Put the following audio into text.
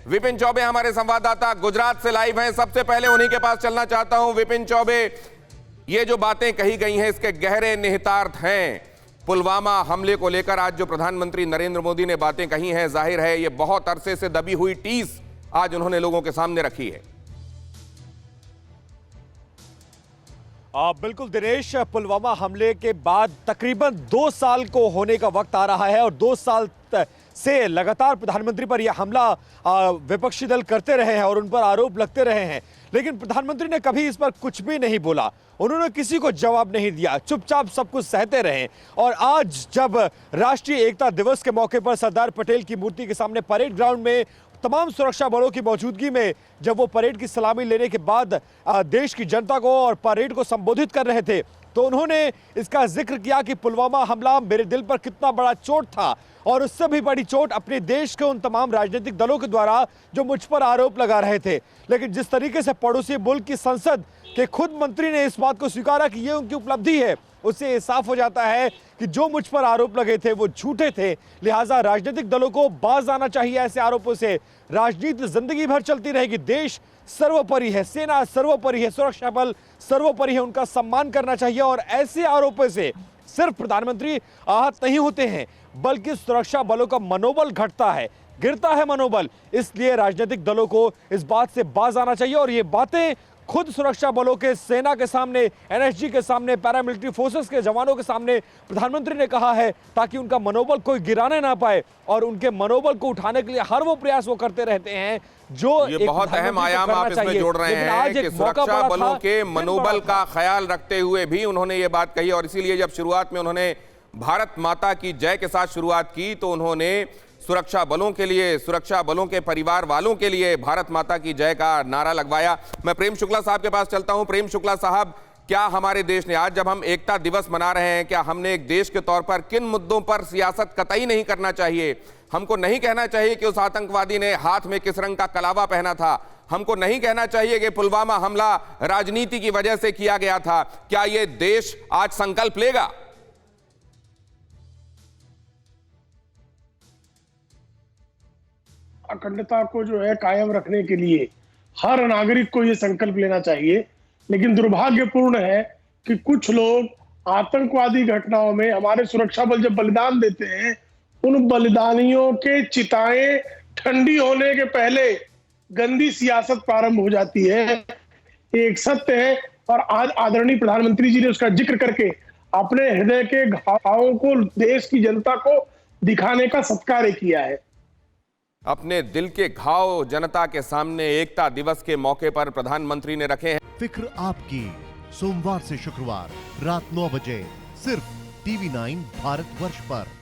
विपिन चौबे हमारे संवाददाता गुजरात से लाइव हैं। सबसे पहले उन्हीं के पास चलना चाहता हूं। विपिन चौबे, ये जो बातें कही गई हैं इसके गहरे निहितार्थ हैं। पुलवामा हमले को लेकर आज जो प्रधानमंत्री नरेंद्र मोदी ने बातें कही हैं, जाहिर है ये बहुत अरसे से दबी हुई टीस आज उन्होंने लोगों के सामने रखी है। बिल्कुल दिनेश, पुलवामा हमले के बाद तकरीबन 2 साल को होने का वक्त आ रहा है और 2 साल से लगातार प्रधानमंत्री पर यह हमला विपक्षी दल करते रहे हैं और उन पर आरोप लगते रहे हैं, लेकिन प्रधानमंत्री ने कभी इस पर कुछ भी नहीं बोला। उन्होंने किसी को जवाब नहीं दिया, चुपचाप सब कुछ सहते रहे। और आज जब राष्ट्रीय एकता दिवस के मौके पर सरदार पटेल की मूर्ति के सामने परेड ग्राउंड में तमाम सुरक्षा बलों की मौजूदगी में जब वो परेड की सलामी लेने के बाद देश की जनता को और परेड को संबोधित कर रहे थे, तो उन्होंने इसका जिक्र किया कि पुलवामा हमला मेरे दिल पर कितना बड़ा चोट था और उससे भी बड़ी चोट अपने देश के उन तमाम राजनीतिक दलों के द्वारा जो मुझ पर आरोप लगा रहे थे। लेकिन जिस तरीके से पड़ोसी मुल्क की संसद के खुद मंत्री ने इस बात को स्वीकारा कि ये उनकी उपलब्धि है, उससे साफ हो जाता है कि जो मुझ पर आरोप लगे थे वो झूठे थे। लिहाजा राजनीतिक दलों को बाज आना चाहिए ऐसे आरोपों से। राजनीति जिंदगी भर चलती रहेगी, देश सर्वोपरि है, सेना सर्वोपरि है, सुरक्षा बल सर्वोपरि है, उनका सम्मान करना चाहिए। और ऐसे आरोपों से सिर्फ प्रधानमंत्री आहत नहीं होते हैं, बल्कि सुरक्षा बलों का मनोबल घटता है, गिरता है मनोबल। इसलिए राजनीतिक दलों को इस बात से बाज आना चाहिए और ये बातें खुद सुरक्षा बलों के, सेना के सामने, एनएसजी के सामने, पैरामिलिट्री फोर्सेस के जवानों के सामने प्रधानमंत्री ने कहा है, ताकि उनका मनोबल कोई गिराने ना पाए। और उनके मनोबल को उठाने के लिए हर वो प्रयास वो करते रहते हैं जो ये बहुत अहम आयाम आप इसमें जोड़ रहे हैं कि सुरक्षा बलों के मनोबल का ख्याल रखते हुए भी उन्होंने ये बात कही। और इसीलिए जब शुरुआत में उन्होंने भारत माता की जय के साथ शुरुआत की तो उन्होंने सुरक्षा बलों के लिए, सुरक्षा बलों के परिवार वालों के लिए भारत माता की जय का नारा लगवाया। मैं प्रेम शुक्ला साहब के पास चलता हूं। प्रेम शुक्ला साहब, क्या हमारे देश ने आज जब हम एकता दिवस मना रहे हैं, क्या हमने एक देश के तौर पर किन मुद्दों पर सियासत कतई नहीं करना चाहिए? हमको नहीं कहना चाहिए कि उस आतंकवादी ने हाथ में किस रंग का कलावा पहना था, हमको नहीं कहना चाहिए कि पुलवामा हमला राजनीति की वजह से किया गया था। क्या यह देश आज संकल्प लेगा? अखंडता को जो है कायम रखने के लिए हर नागरिक को ये संकल्प लेना चाहिए। लेकिन दुर्भाग्यपूर्ण है कि कुछ लोग आतंकवादी घटनाओं में हमारे सुरक्षा बल जब बलिदान देते हैं, उन बलिदानियों के चिताएं ठंडी होने के पहले गंदी सियासत प्रारंभ हो जाती है। ये एक सत्य है और आज आदरणीय प्रधानमंत्री जी ने उसका जिक्र करके अपने हृदय के घावों को देश की जनता को दिखाने का सत्कार किया है। अपने दिल के घाव जनता के सामने एकता दिवस के मौके पर प्रधानमंत्री ने रखे हैं। फिक्र आपकी, सोमवार से शुक्रवार रात 9 बजे सिर्फ TV9 भारतवर्ष पर।